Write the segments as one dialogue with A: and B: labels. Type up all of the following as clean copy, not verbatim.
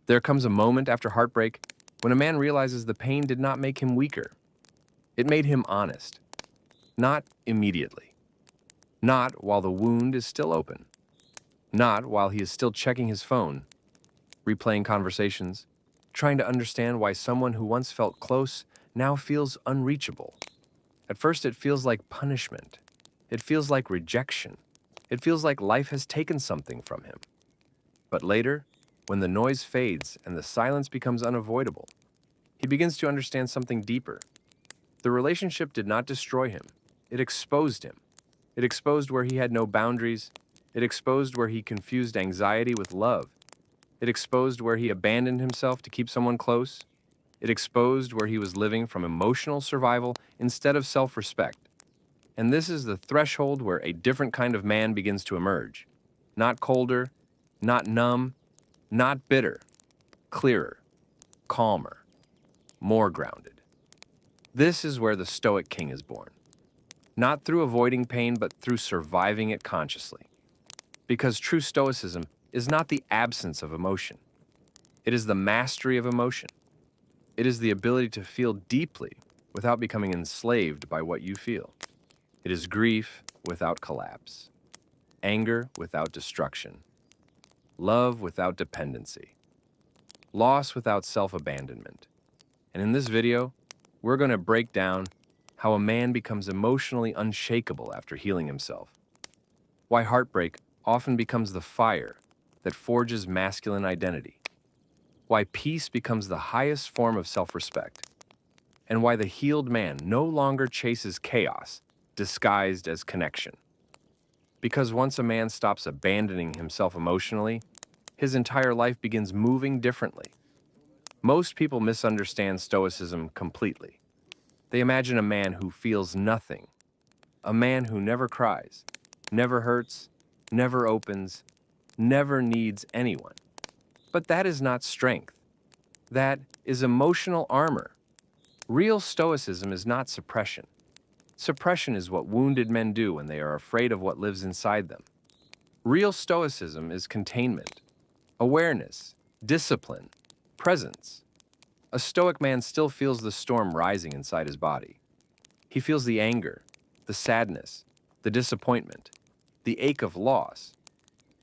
A: There comes a moment after heartbreak when a man realizes the pain did not make him weaker. It made him honest. Not immediately. Not while the wound is still open. Not while he is still checking his phone, replaying conversations, trying to understand why someone who once felt close now feels unreachable. At first, it feels like punishment. It feels like rejection. It feels like life has taken something from him. But later, when the noise fades and the silence becomes unavoidable, he begins to understand something deeper. The relationship did not destroy him. It exposed him. It exposed where he had no boundaries. It exposed where he confused anxiety with love. It exposed where he abandoned himself to keep someone close. It exposed where he was living from emotional survival instead of self-respect. And this is the threshold where a different kind of man begins to emerge. Not colder, not numb, not bitter, clearer, calmer, more grounded. This is where the Stoic king is born. Not through avoiding pain, but through surviving it consciously. Because true Stoicism is not the absence of emotion. It is the mastery of emotion. It is the ability to feel deeply without becoming enslaved by what you feel. It is grief without collapse, anger without destruction, love without dependency, loss without self-abandonment. And in this video, we're going to break down how a man becomes emotionally unshakable after healing himself, why heartbreak often becomes the fire that forges masculine identity, why peace becomes the highest form of self-respect, and why the healed man no longer chases chaos disguised as connection. Because once a man stops abandoning himself emotionally, his entire life begins moving differently. Most people misunderstand Stoicism completely. They imagine a man who feels nothing, a man who never cries, never hurts, never opens, never needs anyone. But that is not strength. That is emotional armor. Real Stoicism is not suppression. Suppression is what wounded men do when they are afraid of what lives inside them. Real Stoicism is containment, awareness, discipline, presence. A Stoic man still feels the storm rising inside his body. He feels the anger, the sadness, the disappointment, the ache of loss.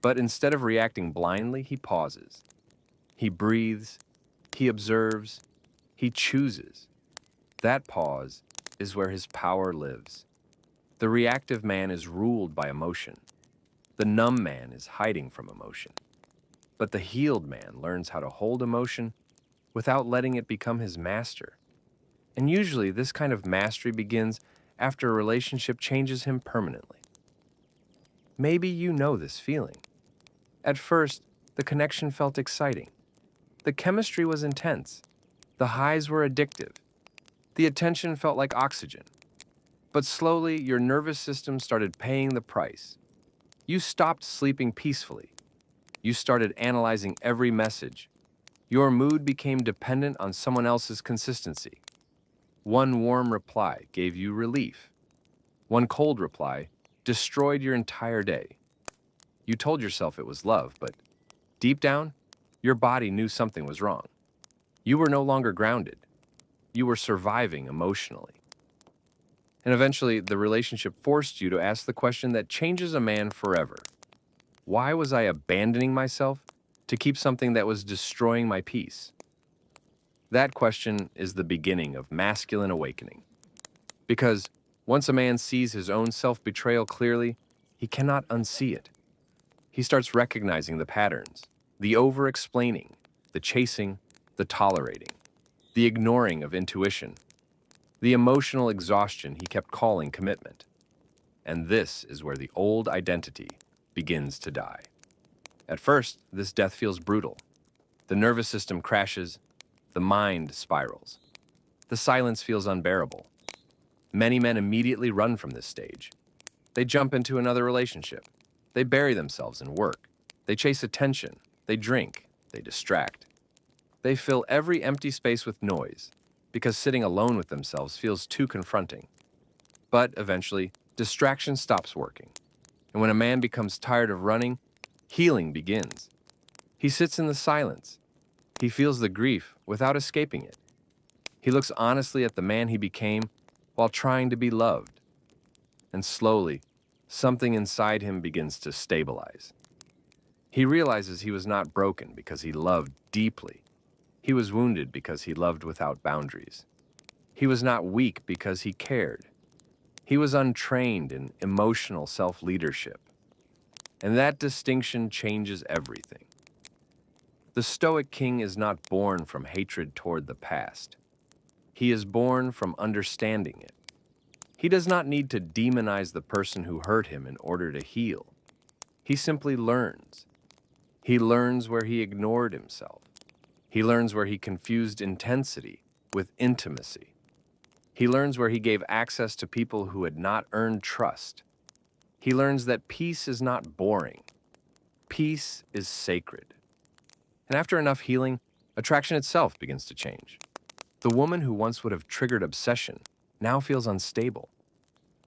A: But instead of reacting blindly, he pauses. He breathes, he observes, he chooses. That pause is where his power lives. The reactive man is ruled by emotion. The numb man is hiding from emotion. But the healed man learns how to hold emotion without letting it become his master. And usually this kind of mastery begins after a relationship changes him permanently. Maybe you know this feeling. At first, the connection felt exciting. The chemistry was intense. The highs were addictive. The attention felt like oxygen. But slowly, your nervous system started paying the price. You stopped sleeping peacefully. You started analyzing every message. Your mood became dependent on someone else's consistency. One warm reply gave you relief. One cold reply destroyed your entire day. You told yourself it was love, but deep down, your body knew something was wrong. You were no longer grounded. You were surviving emotionally. And eventually, the relationship forced you to ask the question that changes a man forever. Why was I abandoning myself to keep something that was destroying my peace? That question is the beginning of masculine awakening. Because once a man sees his own self-betrayal clearly, he cannot unsee it. He starts recognizing the patterns, the over-explaining, the chasing, the tolerating, the ignoring of intuition, the emotional exhaustion he kept calling commitment. And this is where the old identity begins to die. At first, this death feels brutal. The nervous system crashes, the mind spirals. The silence feels unbearable. Many men immediately run from this stage. They jump into another relationship. They bury themselves in work. They chase attention. They drink. They distract. They fill every empty space with noise, because sitting alone with themselves feels too confronting. But eventually, distraction stops working. And when a man becomes tired of running, healing begins. He sits in the silence. He feels the grief without escaping it. He looks honestly at the man he became while trying to be loved. And slowly, something inside him begins to stabilize. He realizes he was not broken because he loved deeply. He was wounded because he loved without boundaries. He was not weak because he cared. He was untrained in emotional self-leadership. And that distinction changes everything. The Stoic king is not born from hatred toward the past. He is born from understanding it. He does not need to demonize the person who hurt him in order to heal. He simply learns. He learns where he ignored himself. He learns where he confused intensity with intimacy. He learns where he gave access to people who had not earned trust. He learns that peace is not boring. Peace is sacred. And after enough healing, attraction itself begins to change. The woman who once would have triggered obsession now feels unstable.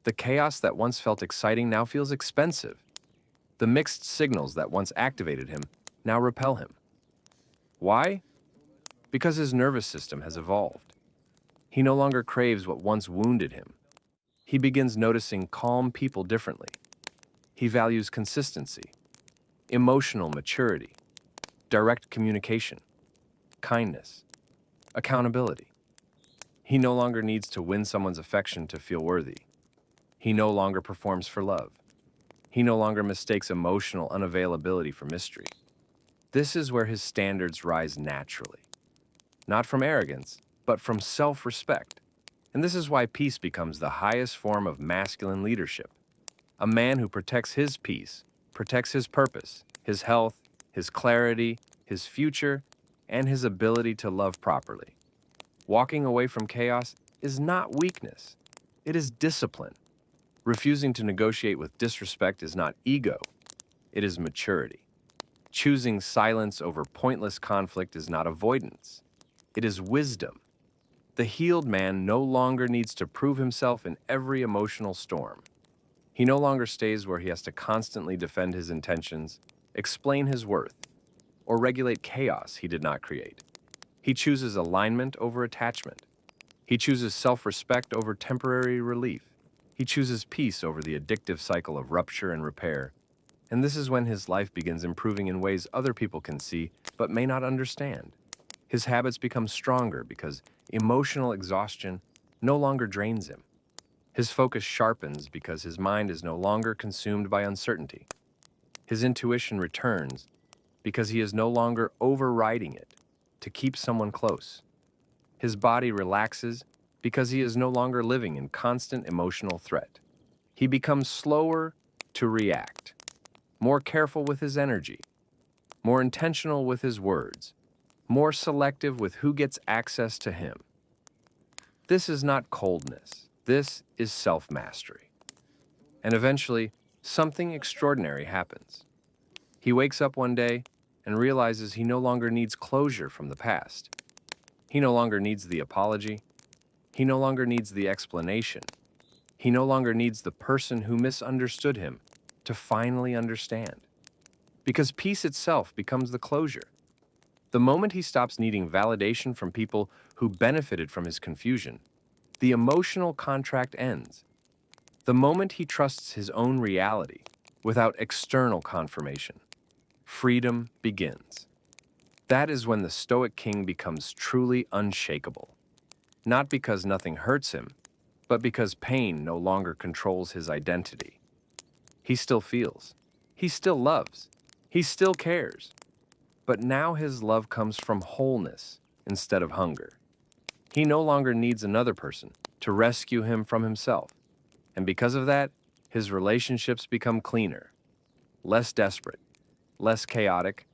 A: The chaos that once felt exciting now feels expensive. The mixed signals that once activated him now repel him. Why? Because his nervous system has evolved. He no longer craves what once wounded him. He begins noticing calm people differently. He values consistency, emotional maturity, direct communication, kindness, accountability. He no longer needs to win someone's affection to feel worthy. He no longer performs for love. He no longer mistakes emotional unavailability for mystery. This is where his standards rise naturally. Not from arrogance, but from self-respect. And this is why peace becomes the highest form of masculine leadership. A man who protects his peace, protects his purpose, his health, his clarity, his future, and his ability to love properly. Walking away from chaos is not weakness. It is discipline. Refusing to negotiate with disrespect is not ego. It is maturity. Choosing silence over pointless conflict is not avoidance. It is wisdom. The healed man no longer needs to prove himself in every emotional storm. He no longer stays where he has to constantly defend his intentions, explain his worth, or regulate chaos he did not create. He chooses alignment over attachment. He chooses self-respect over temporary relief. He chooses peace over the addictive cycle of rupture and repair. And this is when his life begins improving in ways other people can see but may not understand. His habits become stronger because emotional exhaustion no longer drains him. His focus sharpens because his mind is no longer consumed by uncertainty. His intuition returns because he is no longer overriding it to keep someone close. His body relaxes because he is no longer living in constant emotional threat. He becomes slower to react, more careful with his energy, more intentional with his words, more selective with who gets access to him. This is not coldness. This is self-mastery. And eventually, something extraordinary happens. He wakes up one day and realizes he no longer needs closure from the past. He no longer needs the apology. He no longer needs the explanation. He no longer needs the person who misunderstood him to finally understand. Because peace itself becomes the closure. The moment he stops needing validation from people who benefited from his confusion, the emotional contract ends. The moment he trusts his own reality without external confirmation, freedom begins. That is when the Stoic king becomes truly unshakable. Not because nothing hurts him, but because pain no longer controls his identity. He still feels. He still loves. He still cares. But now his love comes from wholeness instead of hunger. He no longer needs another person to rescue him from himself. And because of that, his relationships become cleaner, less desperate, less chaotic,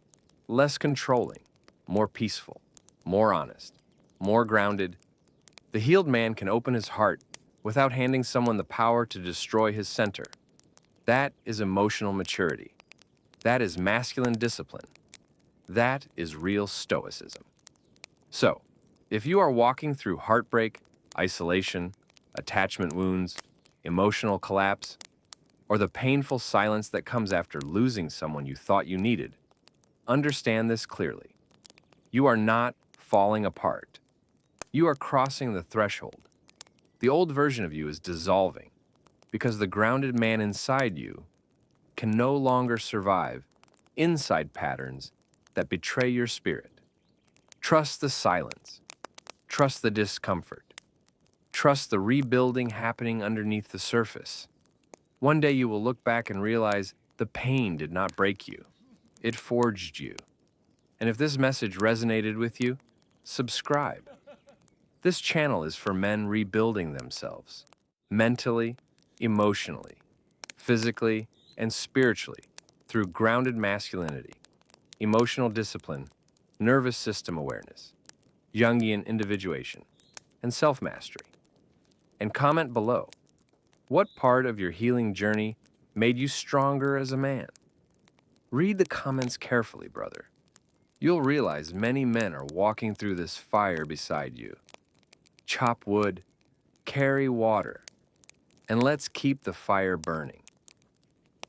A: less controlling, more peaceful, more honest, more grounded. The healed man can open his heart without handing someone the power to destroy his center. That is emotional maturity. That is masculine discipline. That is real stoicism. So, if you are walking through heartbreak, isolation, attachment wounds, emotional collapse, or the painful silence that comes after losing someone you thought you needed, understand this clearly. You are not falling apart. You are crossing the threshold. The old version of you is dissolving because the grounded man inside you can no longer survive inside patterns that betray your spirit. Trust the silence. Trust the discomfort. Trust the rebuilding happening underneath the surface. One day you will look back and realize the pain did not break you. It forged you. And if this message resonated with you, subscribe. This channel is for men rebuilding themselves, mentally, emotionally, physically, and spiritually through grounded masculinity, emotional discipline, nervous system awareness, Jungian individuation, and self-mastery. And comment below, what part of your healing journey made you stronger as a man? Read the comments carefully, brother. You'll realize many men are walking through this fire beside you. Chop wood, carry water, and let's keep the fire burning.